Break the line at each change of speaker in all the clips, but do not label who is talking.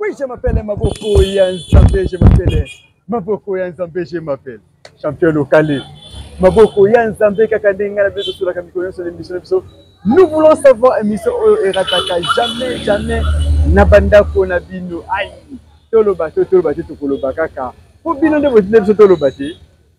Oui, je m'appelle Maboko Yanzambe, je m'appelle Maboko Yanzambe, je m'appelle champion local. Maboko Yanzambe, Kakadenga, la bête sur la camion sur l'émission. Nous voulons savoir émission Erataka, jamais Nabanda Konabino, aïe, Toloba, Tokoloba, Kaka. Pour bien de votre nez, Toloba,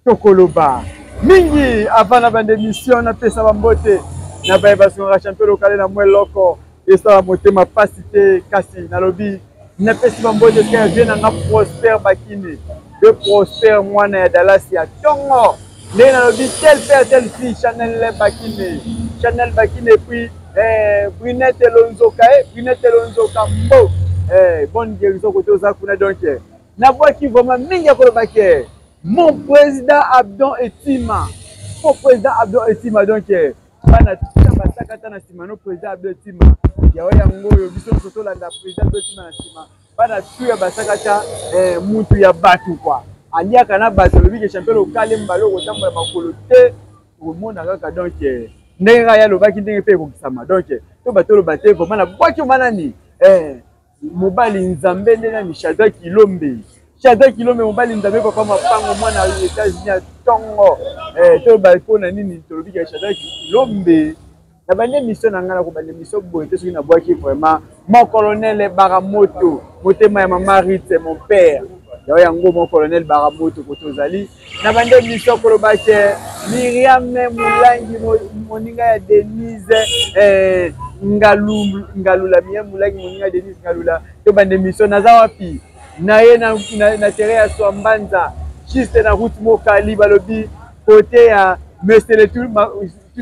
Tokoloba. Mingi, avant la bande émission, on a fait ça, Mbote, Nababa sur un champion local, na moi loco, et ça a monté ma facilité, Kassi, na lobby. Na festival mbote que vient na Prosper Bakine de Prosper mwana ya Dallas ya Tongo les na lobby tel père tel fille Chanel Bakine puis Brunette Lonzoka mbo bonne guérison côté za kuna donc na bois qui vraiment minga ko baké mon président Abdon Etima donc bana basaka na simano président Abdon Etima ya yango yo biso soto la président Abdon Etima na sima bana tuya basaka mutu ya batu kwa aliaka na bato le bige champion local mbalo ko tambola makolo te ko mona kaka donc nenga ya lobaki ndenge pe ko kisama donc to bato lo bate ko mana bwaki manani mobali nzambe ndena ni Shadrack Kilombe mobali nzambe papa mapango mwana ya États-Unis ya Tongo to ba ko na nini to lobiki ya Shadrack Kilombe na bande mission na ngala ko bande mission boye te soki na bwaki vraiment mon colonel Baramoto motema ya mama Rite mon père ya yango mon colonel Baramoto ko tozali na bande mission ko lobaki Miriam Mulangi moninga ya Denise ngalula Miriam Mulangi moninga ya Denise ngalula to bande mission na za wapi na ye na terre ya Swambanza juste na route Mokali balobi côté ya Mesele tout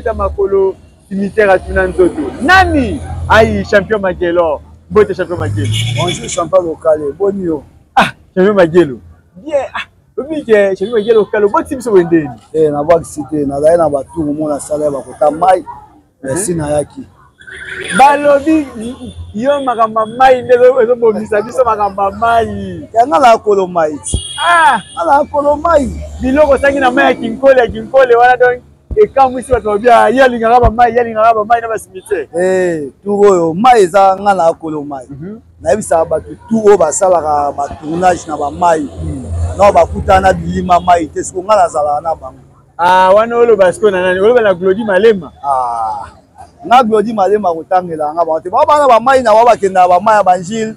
à makolo cimetière à Tunanzoto nani aïe champion Magelo bote champion Magelo
bonjour champion local bonio
champion Magelo bien obi ke champion Magelo local bote biso wendeni
na bwa cité na daina batu mona sala ba kota mai merci na yaki
balobi yo makamba mai ndezo bomisa biso makamba mai
yanga la kolo mai ala kolo mai
biloko sangi na mai ya kinkole wana donc et quand moi si bato bien yalinga ba mai na basimite
tout oyo mai za nga na kolo mai na bisa bato tout o basalaka ba tournage na ba mai na bakutana bilima mai te siko nga na zala na bango
wana olo basko na nani olo na Glody Malema
na Glody Malema kotangela nga ba te ba bana ba mai na wa bakenda ba mai ya banjil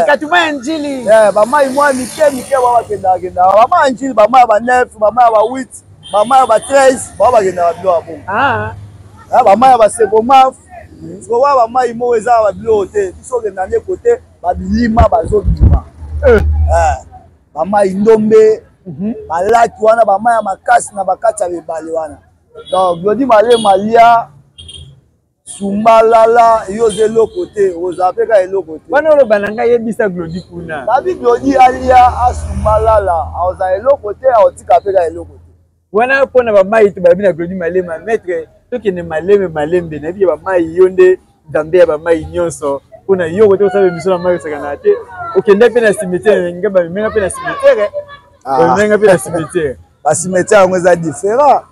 katuma njili
ba mai mwa mike wa bakenda ba mai njili ba mai ba 9 ba mai ba 8 ba mai ba 13 ba bakenda ba bilo abo ba mai ba segomaf so wa ba mai mo eza ba bilo te biso kenda ne côté ba bilima bazo bima ba mai ndombe ba laki wana ba mai makasi na bakati ya bebale wana donc Glody Malema lia Sumbalala yoze lokote ozapeka eloko te
wana lo bananga yebisa Glody kuna
babi Glody alia asumbalala oza eloko te otika peka eloko te
wana pona ba mai to babi na Glody Malema maître toki ne malembe na bi ba mai yonde nzambe ya ba mai nyonso pona yoko to sabe misona mai sakana te okende pe na cimetière ngaba menga pe na cimetière menga pe na cimetière
ba cimetière ngeza différent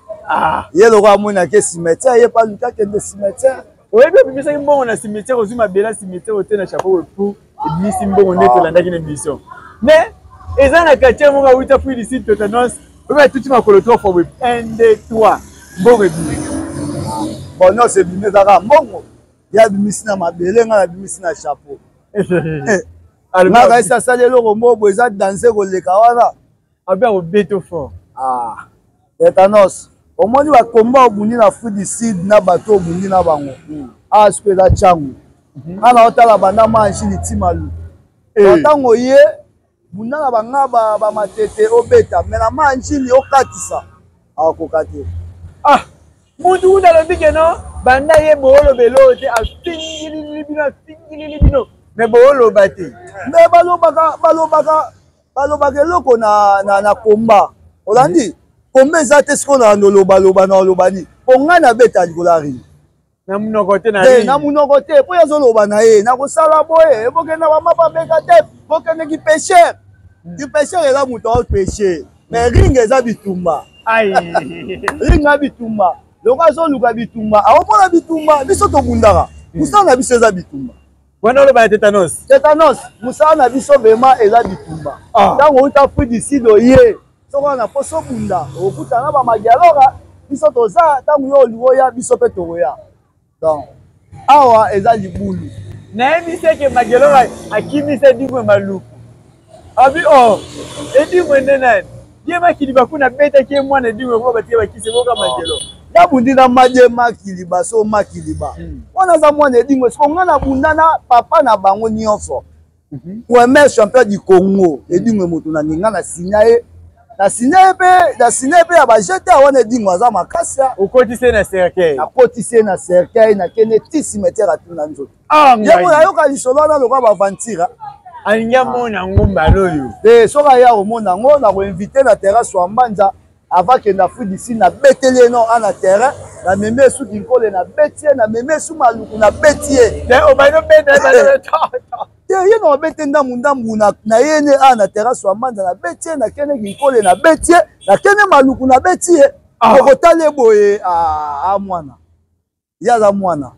yelo kwa mona ke cimetière ye pas luka kende cimetière
oyebi obimisa mbongo na cimetière ozuma bela cimetière ote na chapeau pour ebimisi mbongo nde tolandaki na émission mais eza na quartier moko awuta puis ici totanos oyebi tuti makolo 3 fois 1 2 3 mbongo ebimi
bon non c'est bimé kaka mbongo ya bimisi na mabele nga na bimisi na chapeau ngaka esa sali eloko moko eza danse koleka wana
abi akobeto fort
etanos omoni bakomba obundi na Afrique du Sud na bato obundi na bango asiko eza ntango ana otala banda manchi litimalu ntango ye bunda na banga bamatete obeta me na manchili okatisa akoka te
mutu kuna lobike no banda ye boolobelo te afingilili bino me booloba te
me balobaka eloko na komba olandi komba eza te siko na nolobaloba na olobani onga na beta likolo ari
na munoko te
na munoko te po yazoloba na ye na kosala boye bokenda bamapa beka te bokendeki pécher du pécher eza moto aopéché mais ringa eza bitumba ringa bitumba loko azoluka bitumba aomona bitumba biso tobundaka mosala na biso eza bitumba
wana loba tétanos.
Tétanos, musala na biso vraiment eza bitumba. Tango uta pris d'ici doye. Soko na poso bunda, okuta na ba magialora, biso toza tango yo liwoya biso pe toya. Donc awa eza libulu.
Na emise ke magialora akimisa dingwe maluku. Abi oh, edingwe nene. Ye makiliba kuna beta ke mwana dingwe ko batie bakise boka magialo.
Ya bundi na maje makiliba so makiliba. Wana za mwana edingwe so ngana bundana papa na bango nyonso. Premier champion du Congo, edingwe moto na ninga na signaye. Na signaye pe ya ba jete wana edingwe za makasia.
Okotise na cercueil.
Na kotise na cercueil na kene tisimeter atuna nzoto.
Ngai.
Ya yoka lisolo na lokwa ba vantira.
Anya mona ngomba loyo.
Soka ya omona ngo na ko inviter na terrasse wa Mbanza avant que na fudi d'ici na betele non na terrain na meme su kinkole na betie na meme su maluku na betie.
O ba no beta ba
ye no bete ndambu na yene na terrasse wa Mbanza na betie na kene kinkole na betie na kene maluku na betie. Okotale boye mwana. Ya za mwana.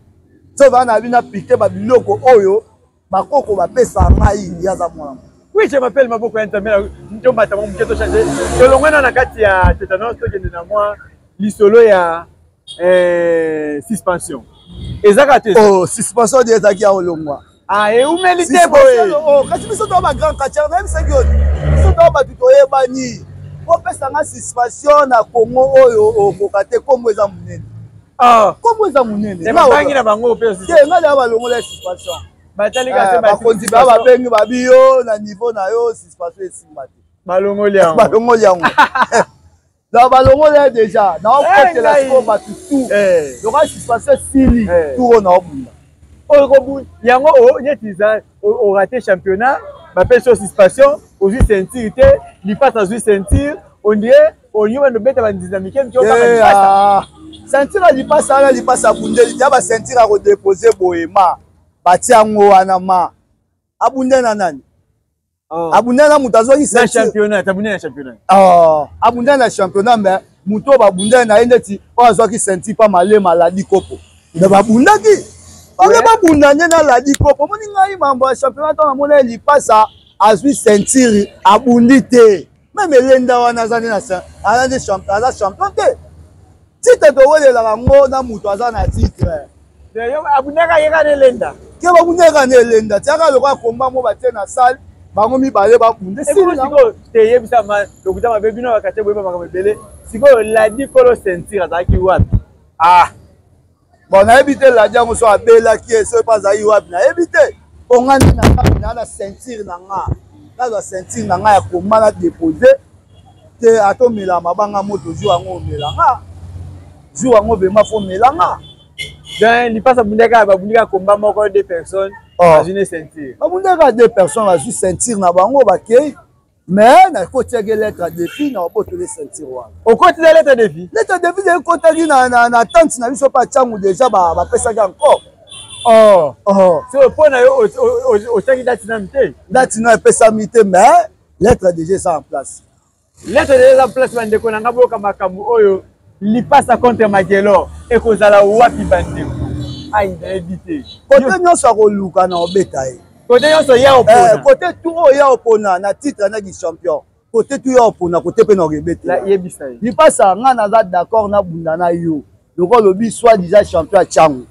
So va na bina piquer ba biloko oyo bakoko bapesa ngai ya za mwana.
Oui, je m'appelle Maboko Yantamela. Nous avons changé. Je l'ai na kati ya tétanos to kende na moi lisolo ya suspension. Ezaka
suspension de ezaki ya olongwa.
Et humilité boy.
Kasi biso to ba grand kachar na biso ngio. Biso to ba tutoye bani. Ko pesa nga suspension na Congo oyo okokate kombo eza munene. Kombo eza munene.
Na bangi na bango pe aussi.
Nga ya balongola suspension.
Bakonzi
ba bengi babiyo na niveau na yo suspension esimba te.
Balongoli yango.
Balongoli yango. Na balongoli déjà. Na okete la siko batutu. Donc suspension sili tout na obunda.
Yango nyetiza o raté championnat, ba pêche suspension, au juste ceinture te, li passe à juste ceinture, on dirait on y va no beta ba dynamique qui on va
ceinture li passe à bundeli, ya ba ceinture a redéposer boema. Batiango wana ma abunde na nani abunde na mutazo ki
championnat abunde na championnat
abunde na championnat mais muto babunde na endeti ozo ki senti pa male maladi kopo na babundaki ole babundanye na ladi kopo moni ngai mambo ya championnat na mona li passa azwi ceinture abundi te même lenda wana zani na sa ala champion te titre to wele la ngo na muto aza na titre
abundaka yeka ne lenda
ke babundaka ne lenda tiaka lokwa komba mo batie na salle bango mibale babunde
siko te yebisa ma lokuta mabe bino bakate boyeba makambo ebele sikoyo ladi kolo ceinture azalaki wapi
bon nayebi te ladi yango so abelaki eso epa azalaki wapi nayebi te ongani na ceinture na nga nazwa ceinture na nga ya komba na dépose te atomela mabanga moto jour yango omelanga jour yango bema fo melanga.
Donc, il passe à Bundaka, Bundaka combat encore deux personnes dans une ceinture.
Bundaka deux personnes dans une ceinture na bango bakei, mais na côté de lettre de défi na boto les ceintures.
Au côté de lettre de défi.
Lettre de défi de côté na tante na biso pa changu déjà ba pesa encore.
C'est au point au changi date na mité.
Date na pesa mité mais lettre déjà ça en place.
Lettre déjà en place bande ko na ngabo ka makambu oyo. Li passe contre Magelo et kozala wapi bandeko ai na éviter
côté nyonso akoluka na obeta ye
côté nyonso ya opona
côté tout ya opona na titre na di champion côté tout ya opona côté pe na rebete
la yebisa
li passe nga na za d'accord na bunda na yo loko lobi soit déjà champion changu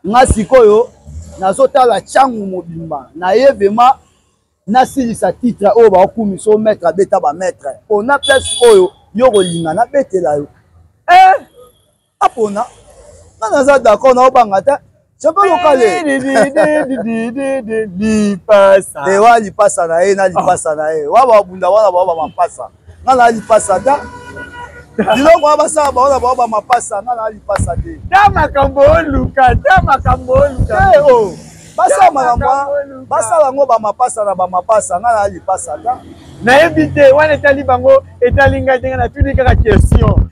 nga sikoyo nazotala changu mobimba na ye vraiment na silisa titre oyo ba okumiso maître beta ba maître on a place oyo yo kolinga na betela yo apona naza d'accord na obanga te champion lokale lipasa ewa lipasa na ye na lipasa na ye wa babunda wana bao bamapasa nga na lipasa ta biloko wa basala baona bao bamapasa nga na lipasa te
ta makambo oluka
basala yango bamapasa na bamapasa nga na lipasa ta
nayebi te wana etali bango etali ngai ndenge natuni kaka question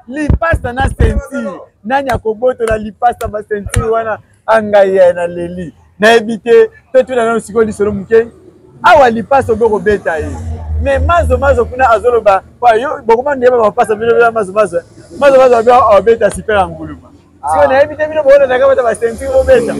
lipasa na ceinture nani akobotola lipasa ba ceinture wana angai na leli nayebi te totuna na siko lisolo muke awa lipasa oboko beta ye mais mazo kuna azoloba kwa yo bokoma ndeba bapasa bino mazo abia obeta super anguluma Si on a évité de voir la ceinture au bêta.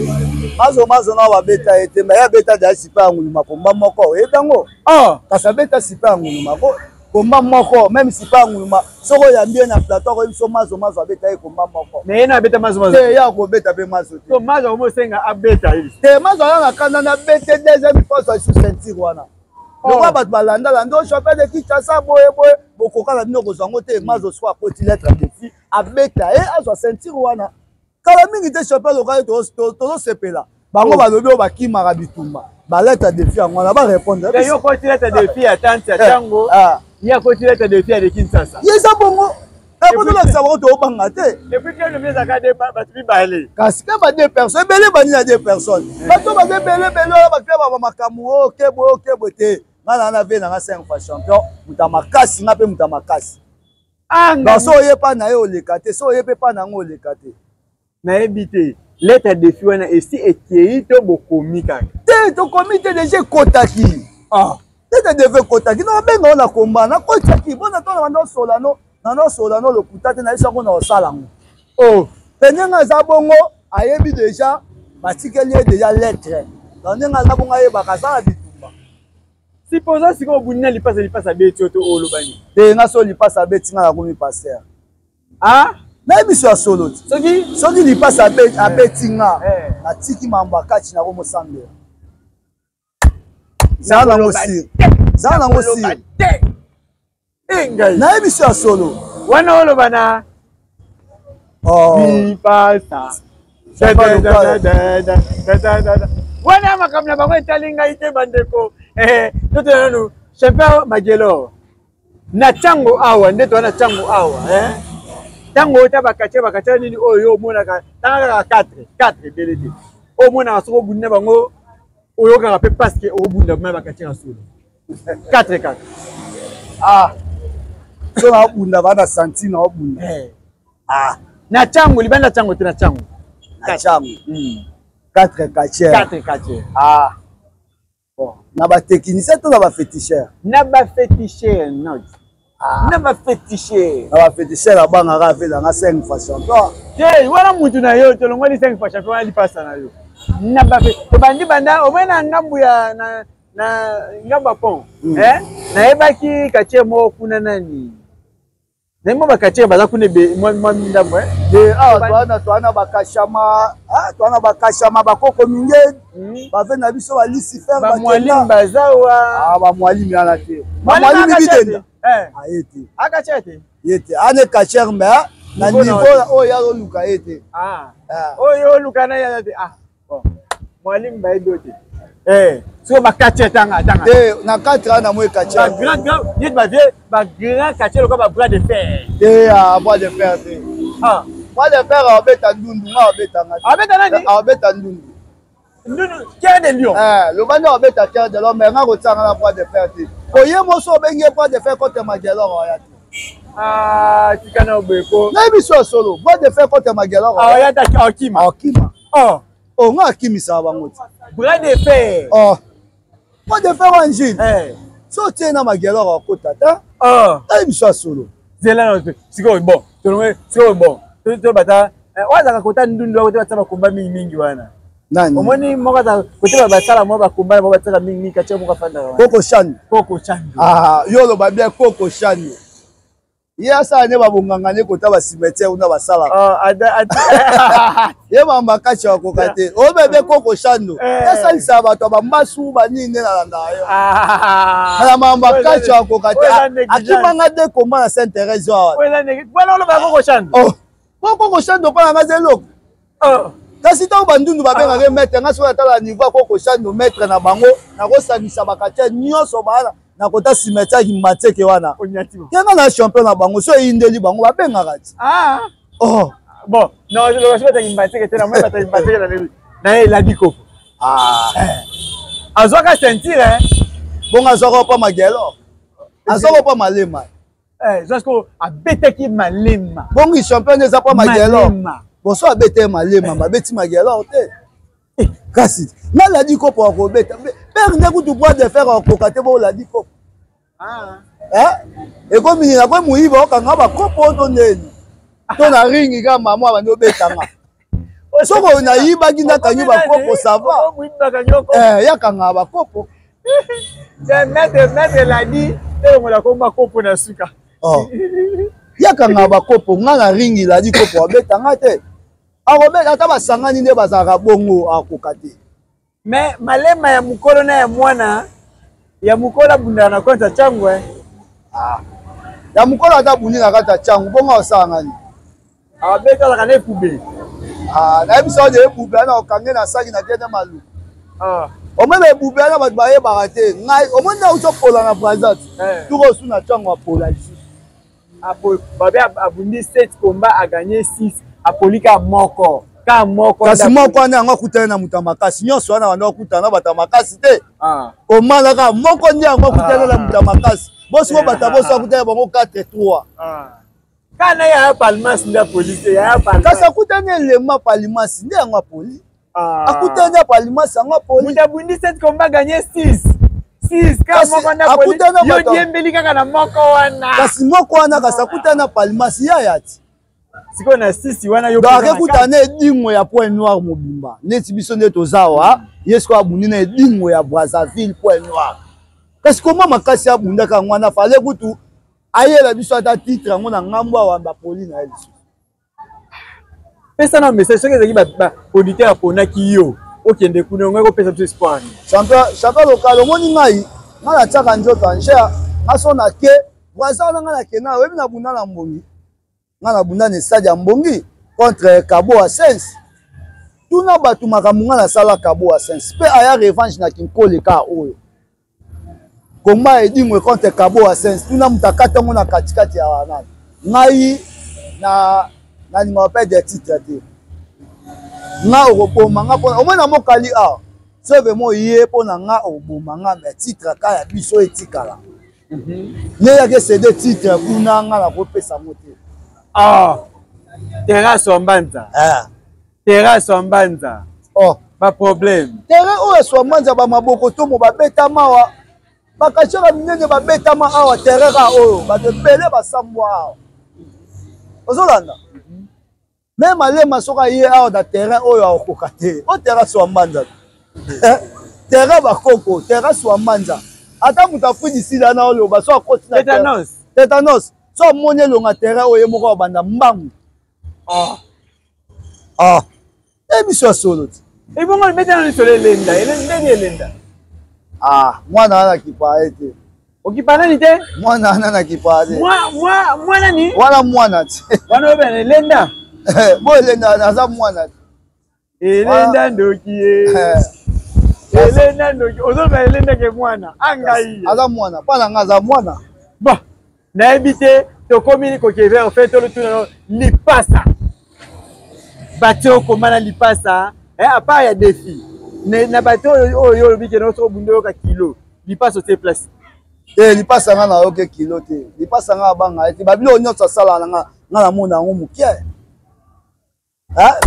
Mazo na wa beta ete mais ya beta da sipa nguluma komba moko e dango. Ah, kasa beta sipa nguluma ko komba moko même sipa nguluma soko ya bien na plateau ko biso mazo beta e komba moko.
Mais na beta mazo.
Te ya ko beta be mazo.
To mazo mo senga abeta hivi.
Te mazo na kanda na beta deuxième fois sur ceinture wana. Lokwa bat balanda lando chopé de Kinshasa boye bokoka na bino kozango te mazo soit petit lettre défi abeta e azo ceinture wana. Kala mingi te chopé lokwa to sepela. Bango balobi bakimaka bitumba. Ba lettre défi ngwana ba répondre.
Yo ko lettre défi à tante tango. Ya ko lettre défi de Kinshasa.
Yesa bongo. E ko la savoir to banga te.
Depuis que le vieux zakade batbi balé.
Kasi ka ba deux personnes, belé bani na deux personnes. Bato ba belé ba kleba ba makamu okebo te. Ngana na ve na 5 fois champion, mutamakasi ngape mutamakasi. Anga so yepa na yo lekate, so yepe pa na ngo lekate.
Na ebité, lettre défi wana esi ekei to bokomi kaka.
Te to comité déjà kotaki. Ah, lettre défi kotaki. Non benga na komba na kotaki. Bona to na solano le kutate na isa ko na osalango. Oh, penenga za bongo ayebi déjà batikeli déjà lettre. Penenga za bongo ayeba kasala bitumba.
Supposons si on bunna li passe beti oto olobani.
Te nga so li passe beti nga na komi pasteur. Ah? Na biso ya solo. Soki li passe beti nga na tiki mamba kati na komo sambe. Zana ngo si. Engai. Na biso ya solo.
Wana olobana. Oh. Li passe. Wana makamna bango etalinga ite bandeko. Toto nanu champion Magelo. Na tango awa ndeto na tango awa tango ta bakache nini oyo mona ka tanga 4 belete. O mona soko bunna bango oyo ka pe parce que o bunna ma bakache na solo. 4.
Ah. So na bunda bana santi na bunda.
Ah. Na tango libanda tango tena tango.
Na tango. 4 kache. Ah. Bon, na ba technicien to na ba féticheur.
Na ba féticheur non. Na ba féticheur.
Na ba féticheur la banga ka vela nga 5 fois champion.
Hey, wana mutu na yo to longo di 5 fois champion ali passa na yo. Na ba fe to bandi banda o mena ngambu ya na ngamba pon. Na ebaki kache mo kuna nani. Nemo bakache baza kune be mo ndambo
de toana bakashama toana bakoko mingi bave na biso ba Lucifer
ba mwalimu bazawa
ba mwalimu yana te mwalimu bitenda ayete
akachete
yete ane kacher mais na niveau o ya luka yete
o yo luka na ya te bon mwalimu ba edote so bakache tanga
na 4 ans na mo kacher
grand yet ba grand kacher ko ba bras de fer
bras de fer te bras de fer abeta ndundu nga abeta ngati
abeta nani
abeta ndundu
cœur de lion
le banda abeta cœur de lion mais nga ko tsanga na bras de fer te oye moso bengi bras de fer contre Magelo ya te
tikana obeko
na biso solo bras de fer contre Magelo
ya ta akima
nga akimisa bango te
bras de fer
bras de fer engine so tie na Magelo akota ta na biso solo
zela no siko bon tolongwe siko bon to bata waza kota ndundu wa kote ba komba mingi wana
nani
omoni moko ta kote ba sala mo ba komba mo ba tsaka mingi kache mo ka fanda wana
Koko Shani yo lo ba bien Koko Shani ya sa ne ba bonganga ne kota ba cimetière una ba sala ye mamba kache wa kokate o bebe Koko Shani ya salisa ba to ba masu ba nini na landa yo na mamba kache wa kokate akimanga de komba na Saint Thérèse wa
wala lo ba Koko Shani
Koko Shani do pa na zelo kasi to bandundu ba benga ke maître nga so atala niveau Koko Shani no maître na bango na ko sanisa ba kache nyoso bana na kota cimetière ki mateke wana kenga na champion na bango so indeli bango ba benga kati
bon non je le respecte ki mateke tena moi bata mateke na la diko azwaka ceinture
bonga azwaka pa Magelo azwaka pa malema
jusqu'au abeteki malema
bongi champion eza pa Magelo boso abete malema mabeti Magelo te kasi na la diko po ko beta père ne kutu bois de fer ko kate bo la diko e ko minina ko muiba okanga ba kopo to neni to na ringi ka mama bando betanga soko na yibaki na kanyo ba kopo sava ya kanga ba kopo
Maître l'a dit, on a comme kopo na suka.
Ya kanga ba kopo nga na ringi la di kopo betanga te. Akobeta ata basangani nde bazaka bongo akokate.
Mais malema ya mukolo na ya mwana ya mukola bunda na konta changu
ya mukola ata bundi na kata changu bongo osangani.
Abeta la kana pube.
Na biso de pube na okange na saki na kende malu. Omeme pube na bat baye barate. Ngai omona uso pola na Brazat. Tuko suna changu apola ici.
Apo babe abundi 7 combats a gagné 6 apolika moko. Ka moko
kasi moko na ngo kutana na mutamakasi nyonso wana wana kutana batamakasi te. Omala ka moko ndi ngo kutana na mutamakasi. Boso bata boso kutana bango 4-3.
Kana ya palmas nda police ya palmas.
Kasa kutana lema palmas ndi ngo poli. Akutana palmas ngo poli.
Mutabundi 7 combats gagné 6. 6 ka moko na poli. Yo diembeli kaka na moko wana.
Kasi moko wana kasa kutana palmas ya yati.
Siko na 6 wana yo.
Ba kutana edingo ya point noir mobimba. Neti biso nde tozawa. Yesko abundi na edingo ya Brazzaville point noir. Kasi koma makasi abunda ka ngwana fale kutu ayela biso ata titre ngo na ngambo wa ba poli na elso.
Pesa na message soki ezaki ba auditeur apona ki yo. Okende kuna ngo ko pesa biso espoir.
Champion local omoni ngai ngala tsaka njoto anshia ngaso na ke Brazza nga na kena webi na bunda na mbongi. Nga na bunda ne stade ya mbongi contre Cabo Asens. Tuna batu makambo nga na sala Cabo Asens. Pe aya revanche na kinkole ka oyo. Komba edimwe contre Cabo Asens. Tuna mutakata ngo na katikati ya wana. Ngai na ninga pa de titre te. Nga okopoma nga pona omona mokali a. Seve mo ye pona nga oboma nga me titre ka ya biso etikala. Ne ya ke cede titre kuna nga na kopesa mote.
Terrasse Mbanza. Terrasse Mbanza. Pas problème.
Terrain oyo Mbanza ba maboko to mo ba beta mawa. Ba kachaka minene ba beta ma awa terrain ka oyo ba de pele ba sambwa awa. Ozolanda. Même ale masoka ye awa da terrain oyo akokate. O terrasse Mbanza. Terrain ba koko, terrasse Mbanza. Ata muta fudi sila na olo ba so akoti na tétanos. So monye longa terrain oyo moko banda mbangu. Biso solo.
Et bon on met dans le soleil lenda, lenda.
Mwana ana kipaete.
Okipana ni te?
Mwana ana kipaete.
Mwana ni?
Mwana ti.
Wana obene lenda.
Bo lenda naza mwana.
Lenda ndoki Lenda ndoki. Ozoba lenda ke mwana. Angai.
Aza mwana. Pana ngaza mwana.
Ba. Na ebité to komini ko ke ver fait to le tour lipasa. Bateau komana lipasa. À part ya défi. Na bateau oyo bike no so bundo ka kilo. Lipasa te place.
Lipasa nga na oke kilo te. Lipasa nga banga ete babilo nyotsa sala nga na mona ngo mukie.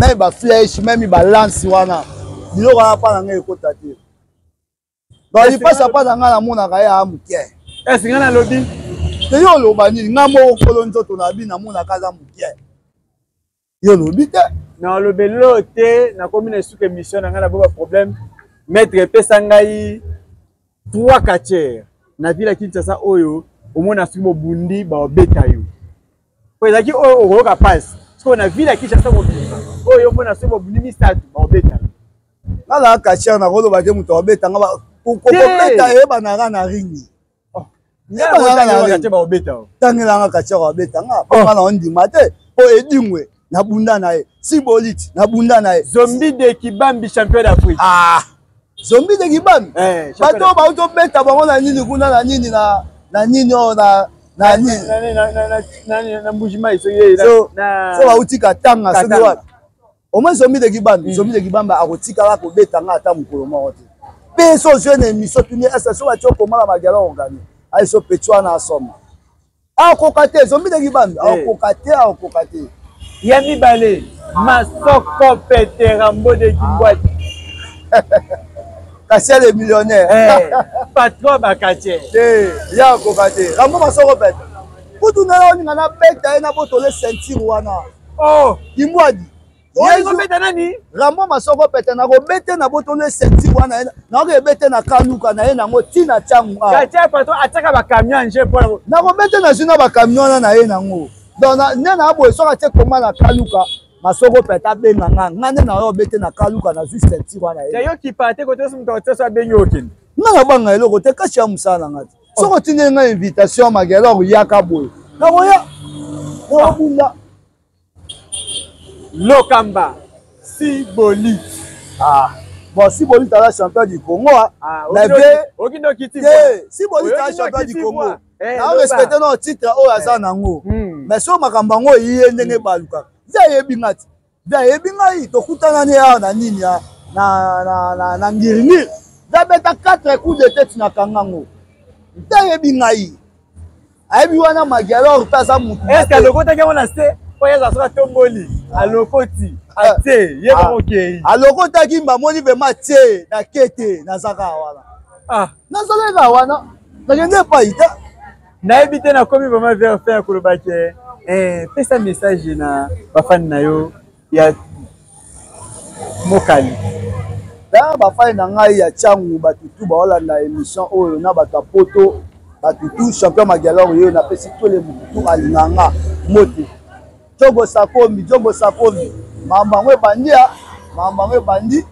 Même ba flèche, même ba lance wana. Bilo kana pa na nga ekota te. Ba lipasa pa na nga na mona ka ya mukie.
Est-ce nga na lobby?
Te yo loba nini nga mo kolo nzoto na bi na mona kaza mukie. Yo lobi te.
Na lobelo te na commune suke mission na nga na boba problème. Maître pesa ngai 3 quartiers na ville Kinshasa oyo omona sumo bundi ba obeta yo. Ko ezaki oyo okoka passe. So na ville Kinshasa mo bima. Oyo omona sumo bundi misatu ba obeta.
Nala quartier na kolo ba te muto obeta nga ba ko beta e ba na ringi.
Nga ba quartier ba obeta.
Tangela nga quartier ba obeta nga ba na ondima te o edimwe na bunda na e. Sibolite na bunda na e.
Zombie de Kibambi champion d'Afrique.
Zombie de Kibambi. Bato ba uto beta bango na nini kuna na nini na nini o na nini na
mbujima iso ye
na so ba utika tanga so de wa. O moins Zombie de Kibambi, Zombie de Kibambi akotika la ko beta nga ata mukolo mo te. Pe so jeune mi so tuni esa so ba toko mala magala ongani. Ai so petwa na asoma. Akokate Zombie de Kibambi, akokate.
Yami Balé, Masoko Pete Rambo de Kimbouati.
Kassia le millionnaire.
Patron Bakache.
Ya Kokate. Rambo Masoko Pete. Kutu na on na beta na botole ceinture wana.
Oh,
Kimbwadi.
Yesu beta nani?
Rambo Masoko pete na ko bete na botone senti wana na ko bete na kaluka na ye na ngo tina changu.
Katia pato ataka ba camion nje pour.
Na ko bete na zina ba camion na ye na ngo. Donc na abo so ka te koma na kaluka Masoko pete abenga ngane na yo bete na kaluka na zu senti wana ye.
Yo ki pate ko te so mto so abengi okin.
Na banga eloko te kasi ya musala ngati. Soko tine nga invitation magelo yaka boy. Na boya. Na bunda.
Lokamba Siboli.
Bon, Siboli est champion du Congo.
Okindo kiti.
Siboli est champion du Congo. Na respecter notre titre au Azan nango. Mais so makamba ngo yiye ndenge baluka. Za yebingati. Za yebingai to kutana ne ya na nini ya na ngirni. Za beta 4 coups de tête na kangango. Za yebingai. Ayebi wana magelo pesa mutu.
Est-ce que le côté que on a c'est Oya za tomboli alokoti ate yeba okei
alokota kimba moni be matie na kete na zaka wana na zolela wana na ngende pa ita
na ebite na komi vraiment vers faire kolobake pesa message na bafani na yo ya mokali
da bafani na ngai ya changu batutu ba olanda émission oyo na batapoto batutu champion magalor yo na pesi tole mutu alinganga moti Jombo Sakomi, Mamangwe Bandia, Mamangwe Bandi,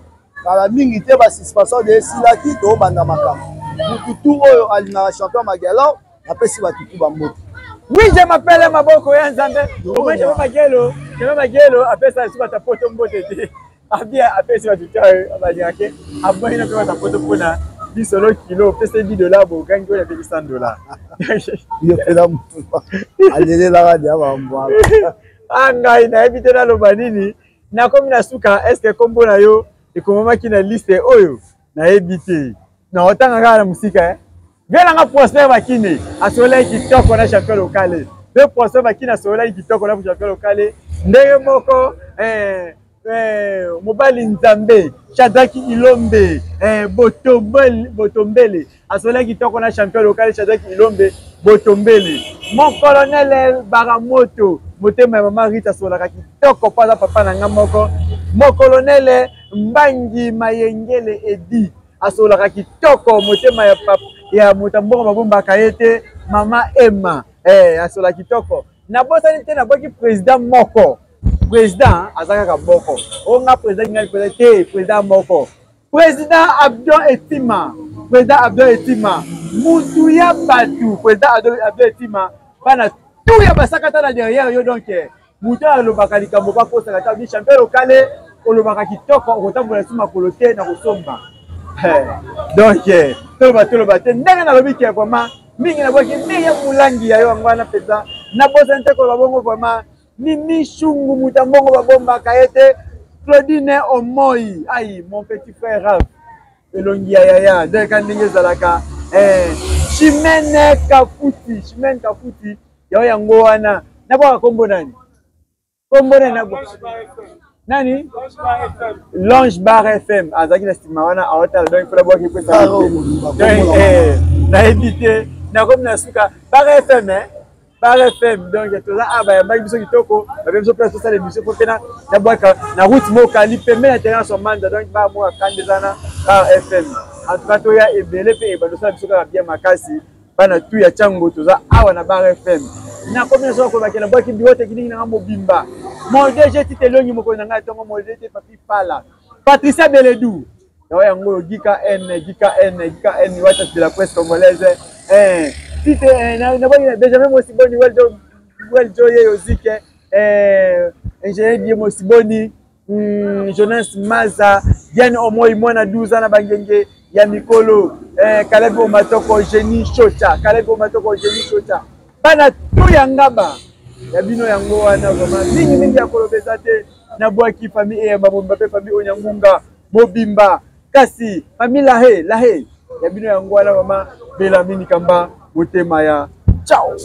kala mingi te ba suspension de silaki to banda makama. Mututu oyo alina champion Magelo, apesi batutu ba moto.
Oui, je m'appelle Maboko ya Nzambe. Moi je Magelo, apesa suba ta poto mbote te. Abia apesi batutu abanyake, aboyina pe ta poto pona 10 kilo, pesa $10 bo gangi oya pe $100.
Yo pela mutu. Alele la radio ba mbwa.
Angai na ebite na loba nini na komi na suka est-ce que kombo na yo ekomamaki na liste oyo na ebite na otanga kaka na musika vela nga Prosper Bakine asolai kitoko na champion local be Prosper Bakine asolai kitoko na champion local ndenge moko mobali Nzambe Shadraki Ilombe Botombele asolai kitoko na champion local Shadraki Ilombe Botombele mon colonel Baramoto Motema ya mama Rita solaka kitoko paza papa na nga moko mon colonel Mbangi Mayengele Edi asolaka kitoko motema ya papa ya motamboko mabomba kayete mama Emma asolaka kitoko na bosani te na boki président moko président azaka ka boko onga président ngali président moko président Abdon Etima Mutuya Batu président Abdon Etima bana tout ya basakata na derrière yo donc mutu alobaka likambo ba kosa ta bi champion local olobaka kitoko okotambola sima kolote na kosomba donc toloba te ndenge na lobi ke vraiment mingi na boki mingi ya mulangi ya yo ngwana pesa na bosante ko babongo vraiment Mimi Shungu mutambongo babomba kaete Claudine Omoi ai mon petit frère Ralph elongi ya de kandinge zalaka Chimene Kafuti yo yango wana nabo kombo nani nabo nani Lounge Bar FM azaki na stima wana hotel donc pour boki pesa na éviter na comme na suka Bar FM donc toza aba ba biso kitoko ba biso place ça l'émission pour pena na boka na route moka li pe mais terrain son manda donc ba mo kandezana Bar FM en tout cas to ya ebele pe ba dosa biso ka bien makasi bana tu ya chango toza awa na Bar FM na combien so ko ba kena boki biwote kidingi na mobimba mon DG titelongi moko na ngai tongo mon DG papi pala Patricia Beledou yango Gika N wata de la presse congolaise Tite na bani Benjamin Mosiboni well joye Yozike ingénieur Dieu Mosiboni Jonas Maza Yann Omoi mwana 12 ans na bangenge ya mikolo Kalebo Matoko Génie Chocha bana tu yangaba ya bino yango wana vraiment mingi ya kolobeza te na bwaki famille ya babomba pe famille Onyangunga Mobimba kasi famille lahe ya bino yango wana vraiment Belamini Kamba Motema ya ciao.